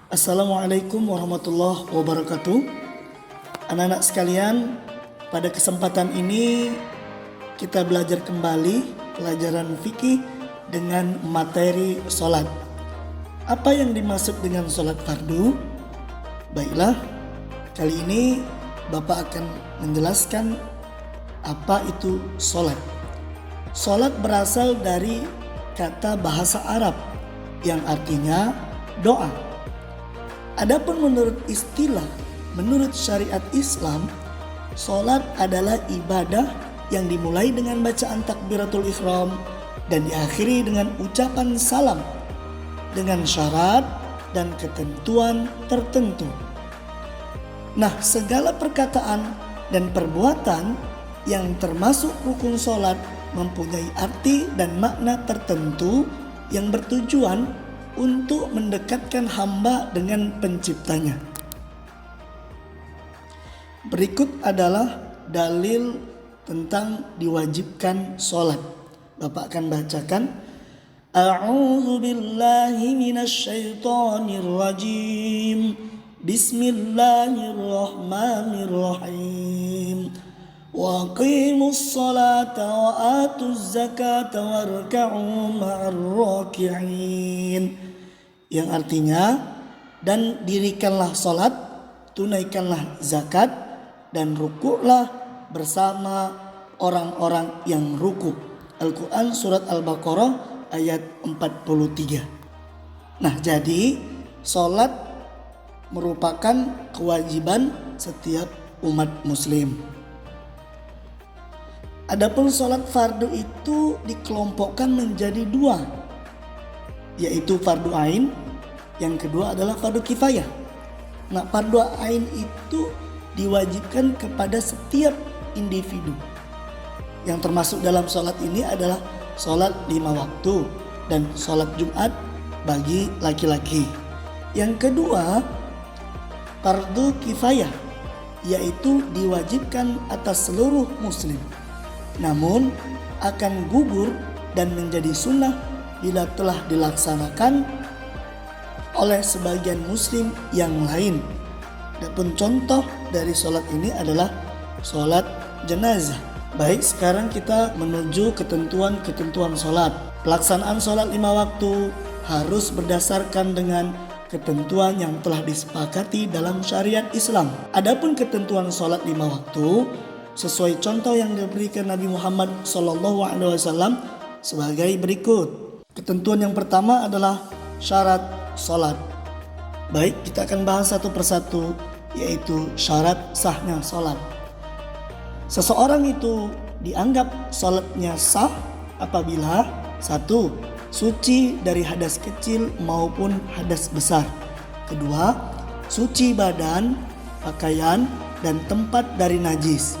Assalamualaikum warahmatullahi wabarakatuh. Anak-anak sekalian, pada kesempatan ini kita belajar kembali pelajaran fikih dengan materi sholat. Apa yang dimaksud dengan sholat fardu? Baiklah, kali ini Bapak akan menjelaskan apa itu sholat. Sholat berasal dari kata bahasa Arab yang artinya doa. Adapun menurut syariat Islam, sholat adalah ibadah yang dimulai dengan bacaan takbiratul ihram dan diakhiri dengan ucapan salam dengan syarat dan ketentuan tertentu. Nah, segala perkataan dan perbuatan yang termasuk rukun sholat mempunyai arti dan makna tertentu yang bertujuan untuk mendekatkan hamba dengan penciptanya. Berikut adalah dalil tentang diwajibkan sholat. Bapak akan bacakan. A'udzu billahi minasy syaithanir rajim. Bismillahirrahmanirrahim. Wa aqimus salata wa atuz zakata warka'u ma'ar raki'in. Yang artinya, dan dirikanlah salat, tunaikanlah zakat, dan rukuklah bersama orang-orang yang rukuk. Al-Quran surat Al-Baqarah ayat 43. Nah, jadi salat merupakan kewajiban setiap umat muslim. Adapun salat fardu itu dikelompokkan menjadi dua, yaitu fardu ain, yang kedua adalah fardu kifayah. Nah, fardu ain itu diwajibkan kepada setiap individu. Yang termasuk dalam sholat ini adalah sholat 5 waktu dan sholat Jumat bagi laki-laki. Yang kedua, fardu kifayah, yaitu diwajibkan atas seluruh muslim, namun akan gugur dan menjadi sunnah bila telah dilaksanakan oleh sebagian muslim yang lain. Adapun contoh dari sholat ini adalah sholat jenazah. Baik, sekarang kita menuju ketentuan-ketentuan sholat. Pelaksanaan sholat 5 waktu harus berdasarkan dengan ketentuan yang telah disepakati dalam syariat Islam. Adapun ketentuan sholat 5 waktu sesuai contoh yang diberikan Nabi Muhammad SAW sebagai berikut. Ketentuan yang pertama adalah syarat sholat. Baik, kita akan bahas satu persatu, yaitu syarat sahnya sholat. Seseorang itu dianggap sholatnya sah apabila 1. Suci dari hadas kecil maupun hadas besar. 2. Suci badan, pakaian, dan tempat dari najis,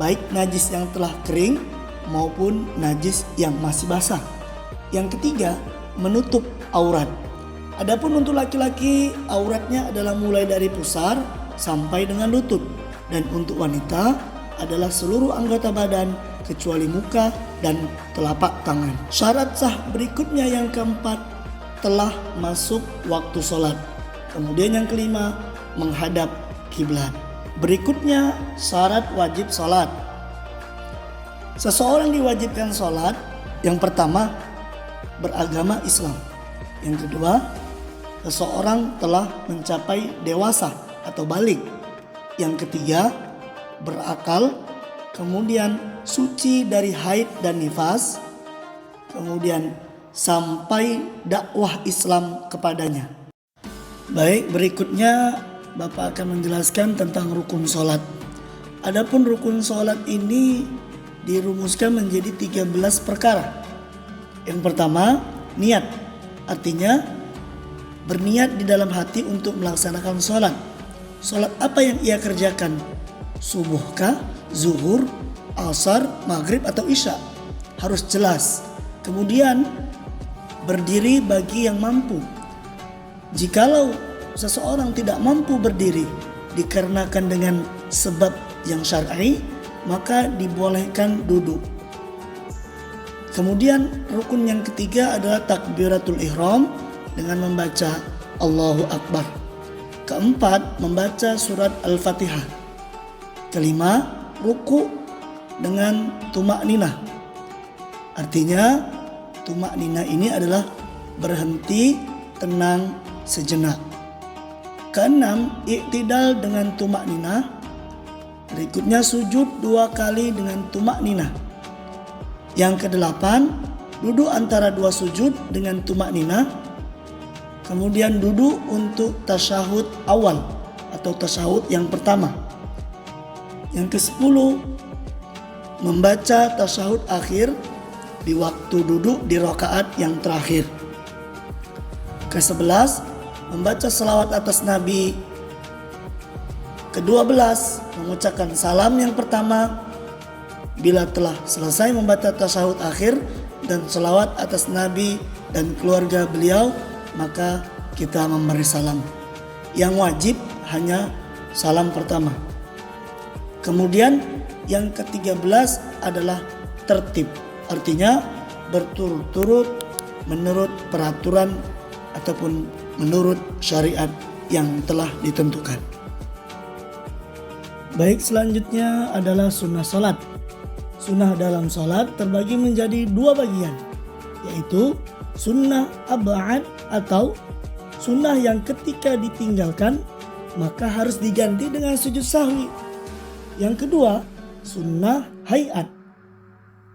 baik najis yang telah kering maupun najis yang masih basah. Yang ketiga, menutup aurat. Adapun untuk laki-laki, auratnya adalah mulai dari pusar sampai dengan lutut, dan untuk wanita adalah seluruh anggota badan kecuali muka dan telapak tangan. Syarat sah berikutnya yang keempat, telah masuk waktu sholat. Kemudian yang kelima, menghadap kiblat. Berikutnya syarat wajib sholat. Seseorang diwajibkan sholat, yang pertama beragama Islam. Yang kedua, seseorang telah mencapai dewasa atau balik. Yang ketiga, berakal. Kemudian suci dari haid dan nifas. Kemudian sampai dakwah Islam kepadanya. Baik, berikutnya Bapak akan menjelaskan tentang rukun sholat. Adapun rukun sholat ini dirumuskan menjadi 13 perkara. Yang pertama, niat. Artinya berniat di dalam hati untuk melaksanakan sholat. Sholat apa yang ia kerjakan? Subuhkah, zuhur, asar, maghrib, atau isya? Harus jelas. Kemudian berdiri bagi yang mampu. Jikalau seseorang tidak mampu berdiri dikarenakan dengan sebab yang syar'i, maka dibolehkan duduk. Kemudian rukun yang ketiga adalah takbiratul ihram dengan membaca Allahu Akbar. Keempat, membaca surat Al-Fatihah. Kelima, ruku dengan tumak-ninah. Artinya tumak-ninah ini adalah berhenti, tenang sejenak. Keenam, iktidal dengan tumak-ninah. Berikutnya sujud 2 kali dengan tumak-ninah. Yang kedelapan, duduk antara 2 sujud dengan tumak-ninah. Kemudian duduk untuk tasyahud awal atau tasyahud yang pertama. Yang ke-10, membaca tasyahud akhir di waktu duduk di rakaat yang terakhir. Ke-11, membaca selawat atas Nabi. Ke-12, mengucapkan salam yang pertama. Bila telah selesai membaca tasyahud akhir dan selawat atas Nabi dan keluarga beliau, maka kita memberi salam. Yang wajib hanya salam pertama. Kemudian yang ke-13 adalah tertib. Artinya berturut-turut menurut peraturan ataupun menurut syariat yang telah ditentukan. Baik, selanjutnya adalah sunnah salat. Sunnah dalam salat terbagi menjadi 2 bagian, yaitu sunnah ab'ad atau sunnah yang ketika ditinggalkan maka harus diganti dengan sujud sahwi. Yang kedua, sunnah hayat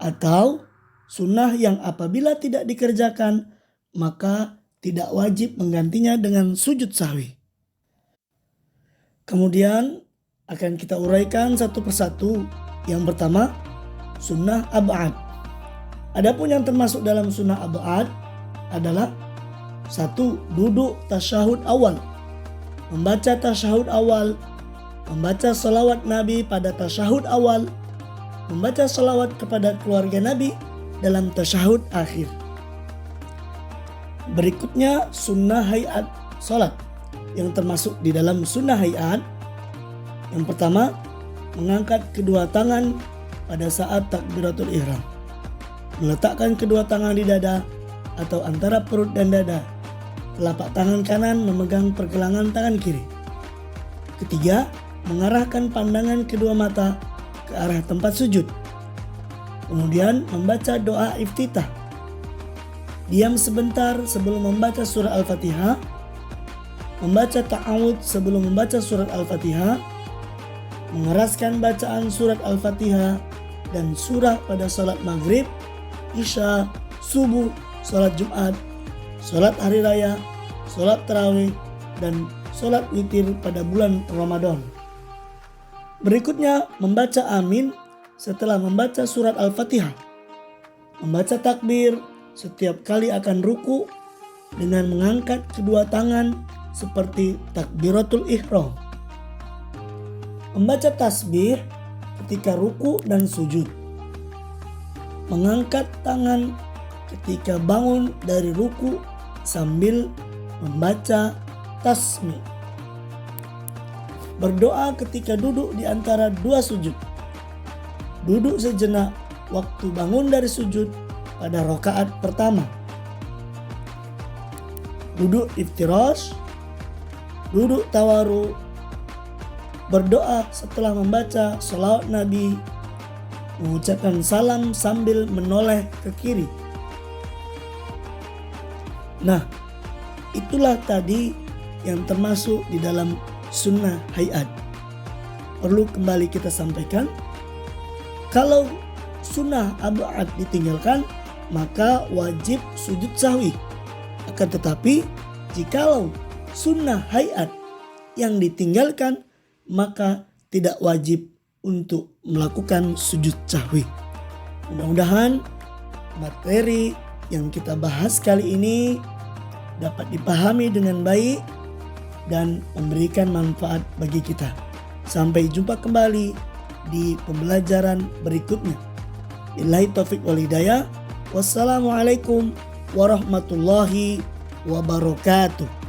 atau sunnah yang apabila tidak dikerjakan maka tidak wajib menggantinya dengan sujud sahwi. Kemudian akan kita uraikan satu persatu. Yang pertama, sunnah ab'ad. Adapun yang termasuk dalam sunnah ab'ad adalah 1. Duduk tasyahud awal. Membaca tasyahud awal. Membaca salawat Nabi pada tasyahud awal. Membaca salawat kepada keluarga Nabi dalam tasyahud akhir. Berikutnya sunnah hayat salat. Yang termasuk di dalam sunnah hayat, yang pertama, mengangkat kedua tangan pada saat takbiratul ihram. Meletakkan kedua tangan di dada atau antara perut dan dada. Telapak tangan kanan memegang pergelangan tangan kiri. Ketiga, mengarahkan pandangan kedua mata ke arah tempat sujud. Kemudian membaca doa iftitah. Diam sebentar sebelum membaca surah Al-Fatihah. Membaca ta'awudz sebelum membaca surat Al-Fatihah. Mengeraskan bacaan surat Al-Fatihah dan surah pada salat maghrib, isya, subuh, salat Jumat, salat hari raya, salat tarawih, dan salat witir pada bulan Ramadan. Berikutnya membaca amin setelah membaca surat Al-Fatihah. Membaca takbir setiap kali akan ruku dengan mengangkat kedua tangan seperti takbiratul ihram. Membaca tasbih ketika ruku dan sujud. Mengangkat tangan ketika bangun dari ruku sambil membaca tasbih. Berdoa ketika duduk di antara 2 sujud. Duduk sejenak waktu bangun dari sujud pada rakaat pertama. Duduk iftirash. Duduk tawaru. Berdoa setelah membaca salawat Nabi, mengucapkan salam sambil menoleh ke kiri. Nah, itulah tadi yang termasuk di dalam sunnah hayat. Perlu kembali kita sampaikan, kalau sunnah ab'ad ditinggalkan, maka wajib sujud sahwi. Akan tetapi, jikalau sunnah hayat yang ditinggalkan, maka tidak wajib untuk melakukan sujud sahwi. Mudah-mudahan materi yang kita bahas kali ini dapat dipahami dengan baik dan memberikan manfaat bagi kita. Sampai jumpa kembali di pembelajaran berikutnya. Billahi taufik wal hidayah. Wassalamualaikum warahmatullahi wabarakatuh.